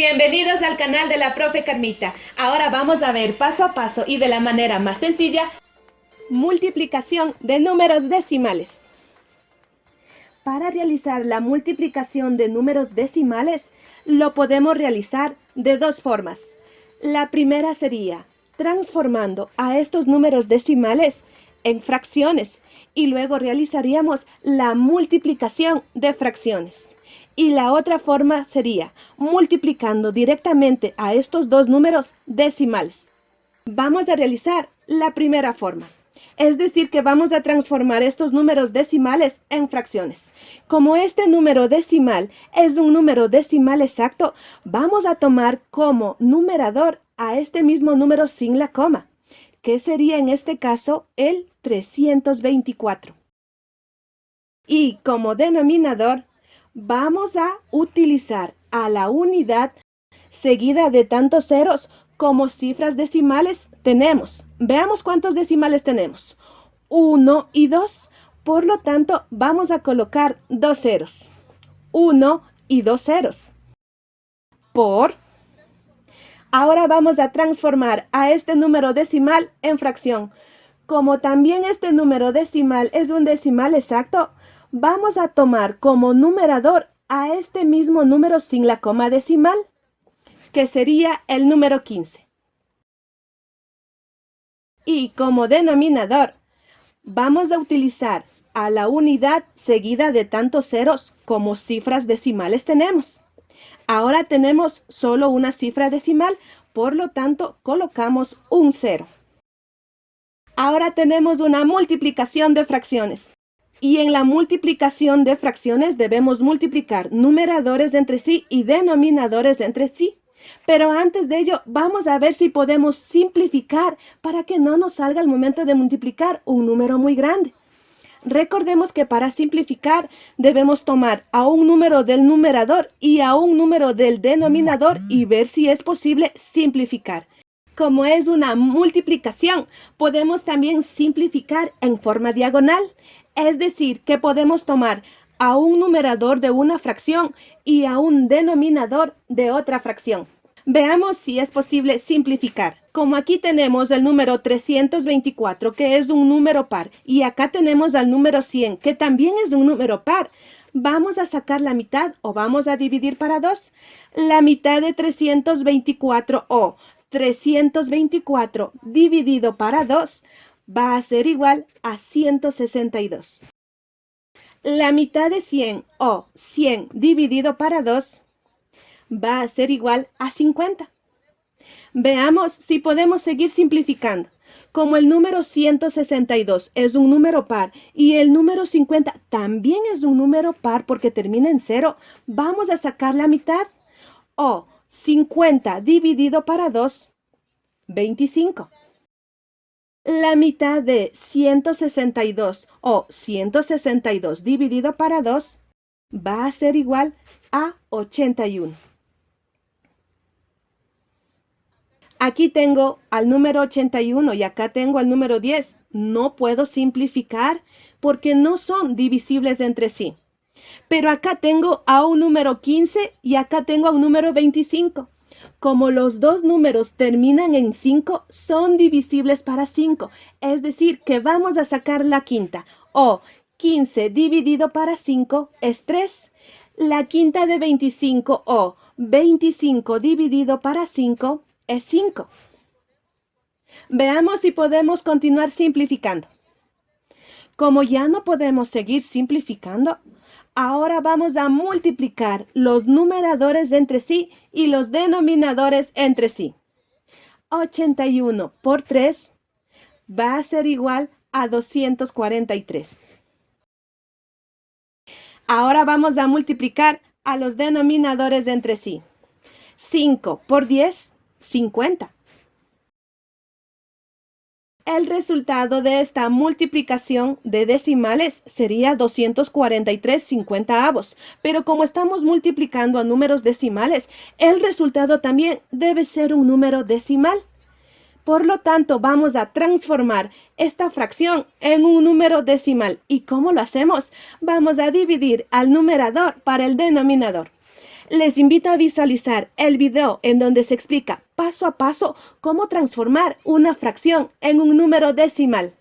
Bienvenidos al canal de la profe Carmita. Ahora vamos a ver paso a paso y de la manera más sencilla, multiplicación de números decimales. Para realizar la multiplicación de números decimales, lo podemos realizar de dos formas. La primera sería transformando a estos números decimales en fracciones y luego realizaríamos la multiplicación de fracciones. Y la otra forma sería multiplicando directamente a estos dos números decimales. Vamos a realizar la primera forma. Es decir, que vamos a transformar estos números decimales en fracciones. Como este número decimal es un número decimal exacto, vamos a tomar como numerador a este mismo número sin la coma, que sería en este caso el 324. Y como denominador, vamos a utilizar a la unidad seguida de tantos ceros como cifras decimales tenemos. Veamos cuántos decimales tenemos. 1 y 2. Por lo tanto, vamos a colocar dos ceros. 1 y 2 ceros. Por. Ahora vamos a transformar a este número decimal en fracción. Como también este número decimal es un decimal exacto, vamos a tomar como numerador a este mismo número sin la coma decimal, que sería el número 15. Y como denominador, vamos a utilizar a la unidad seguida de tantos ceros como cifras decimales tenemos. Ahora tenemos solo una cifra decimal, por lo tanto colocamos un 0. Ahora tenemos una multiplicación de fracciones. Y en la multiplicación de fracciones debemos multiplicar numeradores entre sí y denominadores entre sí. Pero antes de ello, vamos a ver si podemos simplificar para que no nos salga al momento de multiplicar un número muy grande. Recordemos que para simplificar debemos tomar a un número del numerador y a un número del denominador y ver si es posible simplificar. Como es una multiplicación, podemos también simplificar en forma diagonal. Es decir, que podemos tomar a un numerador de una fracción y a un denominador de otra fracción. Veamos si es posible simplificar. Como aquí tenemos el número 324, que es un número par, y acá tenemos al número 100, que también es un número par, vamos a sacar la mitad o vamos a dividir para 2. La mitad de 324 o 324 dividido para 2 va a ser igual a 162. La mitad de 100 o 100 dividido para 2 va a ser igual a 50. Veamos si podemos seguir simplificando. Como el número 162 es un número par y el número 50 también es un número par porque termina en 0, vamos a sacar la mitad. O 50 dividido para 2, 25. La mitad de 162 o 162 dividido para 2 va a ser igual a 81. Aquí tengo al número 81 y acá tengo al número 10. No puedo simplificar porque no son divisibles entre sí. Pero acá tengo a un número 15 y acá tengo a un número 25. Como los dos números terminan en 5, son divisibles para 5. Es decir, que vamos a sacar la quinta. O 15 dividido para 5 es 3. La quinta de 25 o 25 dividido para 5 es 5. Veamos si podemos continuar simplificando. Como ya no podemos seguir simplificando, ahora vamos a multiplicar los numeradores entre sí y los denominadores entre sí. 81 por 3 va a ser igual a 243. Ahora vamos a multiplicar a los denominadores entre sí. 5 por 10, 50. El resultado de esta multiplicación de decimales sería 243/50, pero como estamos multiplicando a números decimales, el resultado también debe ser un número decimal. Por lo tanto, vamos a transformar esta fracción en un número decimal. ¿Y cómo lo hacemos? Vamos a dividir al numerador para el denominador. Les invito a visualizar el video en donde se explica paso a paso cómo transformar una fracción en un número decimal.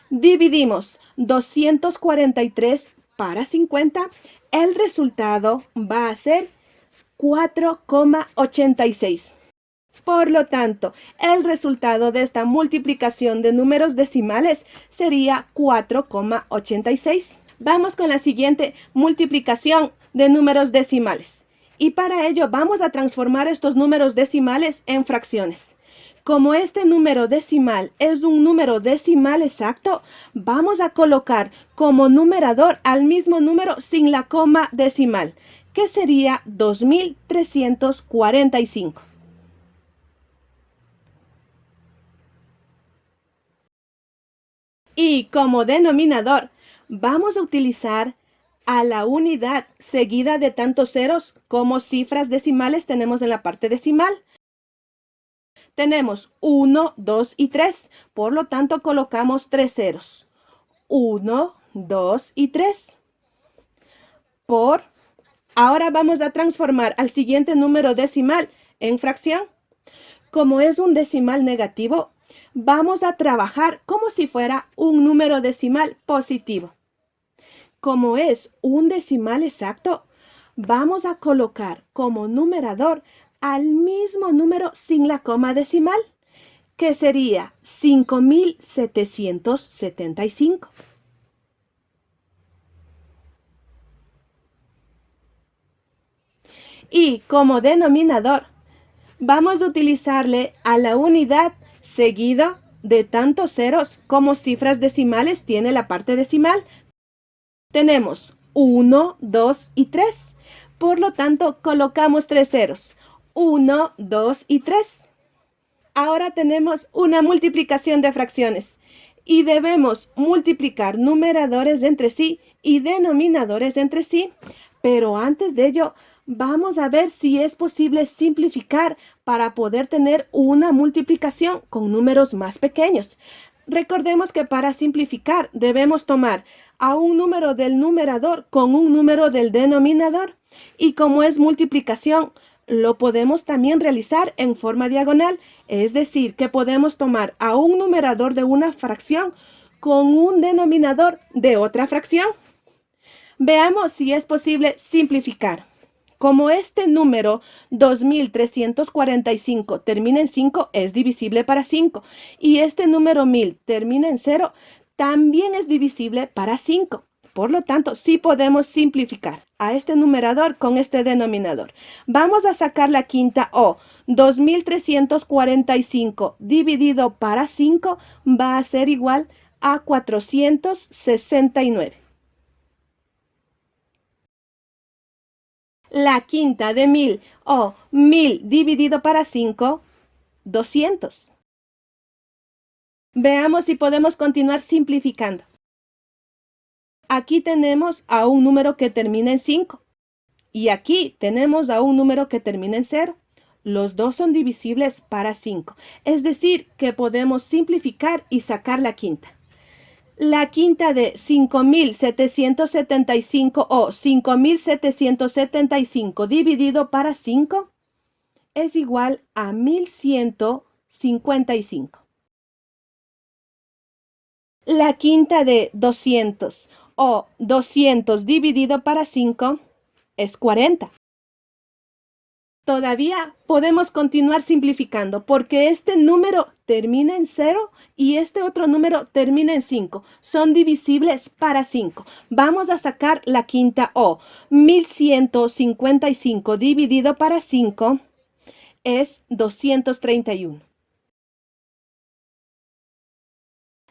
Dividimos 243 para 50. El resultado va a ser 4,86. Por lo tanto, el resultado de esta multiplicación de números decimales sería 4,86. Vamos con la siguiente multiplicación de números decimales. Y para ello vamos a transformar estos números decimales en fracciones. Como este número decimal es un número decimal exacto, vamos a colocar como numerador al mismo número sin la coma decimal, que sería 2345. Y como denominador, vamos a utilizar a la unidad seguida de tantos ceros como cifras decimales tenemos en la parte decimal. Tenemos 1, 2 y 3, por lo tanto colocamos 3 ceros. 1, 2 y 3. Ahora vamos a transformar al siguiente número decimal en fracción. Como es un decimal negativo, vamos a trabajar como si fuera un número decimal positivo. Como es un decimal exacto, vamos a colocar como numerador al mismo número sin la coma decimal, que sería 5775. Y como denominador, vamos a utilizarle a la unidad seguida de tantos ceros como cifras decimales tiene la parte decimal. Tenemos 1, 2 y 3. Por lo tanto, colocamos 3 ceros. 1, 2 y 3. Ahora tenemos una multiplicación de fracciones y debemos multiplicar numeradores entre sí y denominadores entre sí. Pero antes de ello, vamos a ver si es posible simplificar para poder tener una multiplicación con números más pequeños. Recordemos que para simplificar debemos tomar a un número del numerador con un número del denominador. Y como es multiplicación, lo podemos también realizar en forma diagonal, es decir, que podemos tomar a un numerador de una fracción con un denominador de otra fracción. Veamos si es posible simplificar. Como este número 2345 termina en 5, es divisible para 5. Y este número 1000 termina en 0, también es divisible para 5. Por lo tanto, sí podemos simplificar a este numerador con este denominador. Vamos a sacar la quinta O. 2345 dividido para 5 va a ser igual a 469. La quinta de 1000 o 1000 dividido para 5, 200. Veamos si podemos continuar simplificando. Aquí tenemos a un número que termina en 5 y aquí tenemos a un número que termina en 0. Los dos son divisibles para 5, es decir, que podemos simplificar y sacar la quinta. La quinta de 5775 o 5775 dividido para 5 es igual a 1155. La quinta de 200 o 200 dividido para 5 es 40. Todavía podemos continuar simplificando porque este número termina en 0 y este otro número termina en 5. Son divisibles para 5. Vamos a sacar la quinta O. 1155 dividido para 5 es 231.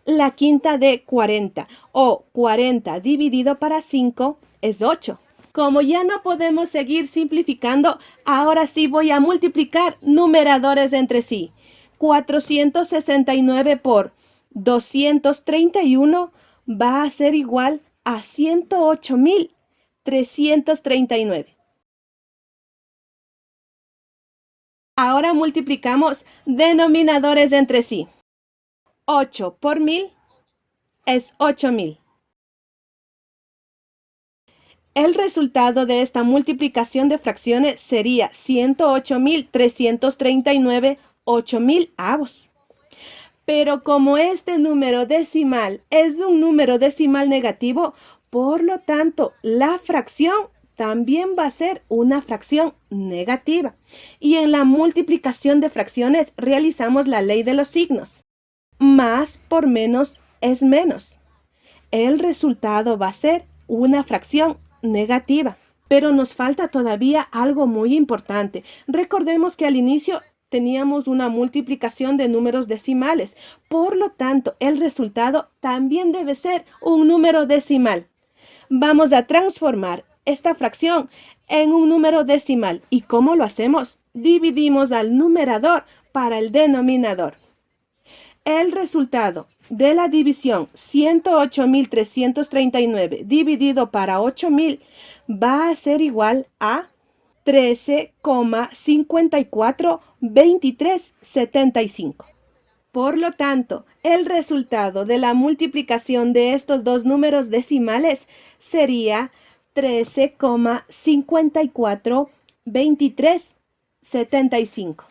La quinta de 40 o 40 dividido para 5 es 8. Como ya no podemos seguir simplificando, ahora sí voy a multiplicar numeradores entre sí. 469 por 231 va a ser igual a 108.339. Ahora multiplicamos denominadores entre sí. 8 por 1000 es 8000. El resultado de esta multiplicación de fracciones sería 108.339 8.000avos. Pero como este número decimal es un número decimal negativo, por lo tanto, la fracción también va a ser una fracción negativa. Y en la multiplicación de fracciones realizamos la ley de los signos. Más por menos es menos. El resultado va a ser una fracción negativa. Pero nos falta todavía algo muy importante. Recordemos que al inicio teníamos una multiplicación de números decimales. Por lo tanto, el resultado también debe ser un número decimal. Vamos a transformar esta fracción en un número decimal. ¿Y cómo lo hacemos? Dividimos al numerador para el denominador. El resultado de la división 108.339 dividido para 8.000 va a ser igual a 13,542375. Por lo tanto, el resultado de la multiplicación de estos dos números decimales sería 13,542375.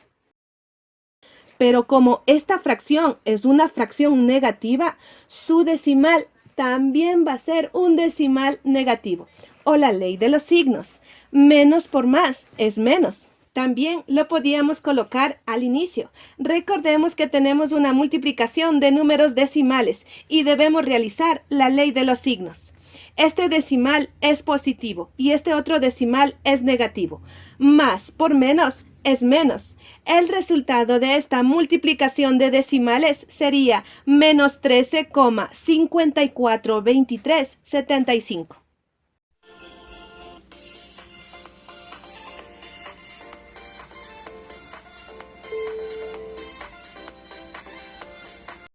Pero como esta fracción es una fracción negativa, su decimal también va a ser un decimal negativo, o la ley de los signos. Menos por más es menos. También lo podíamos colocar al inicio. Recordemos que tenemos una multiplicación de números decimales y debemos realizar la ley de los signos. Este decimal es positivo y este otro decimal es negativo. Más por menos es menos. El resultado de esta multiplicación de decimales sería menos 13,542375.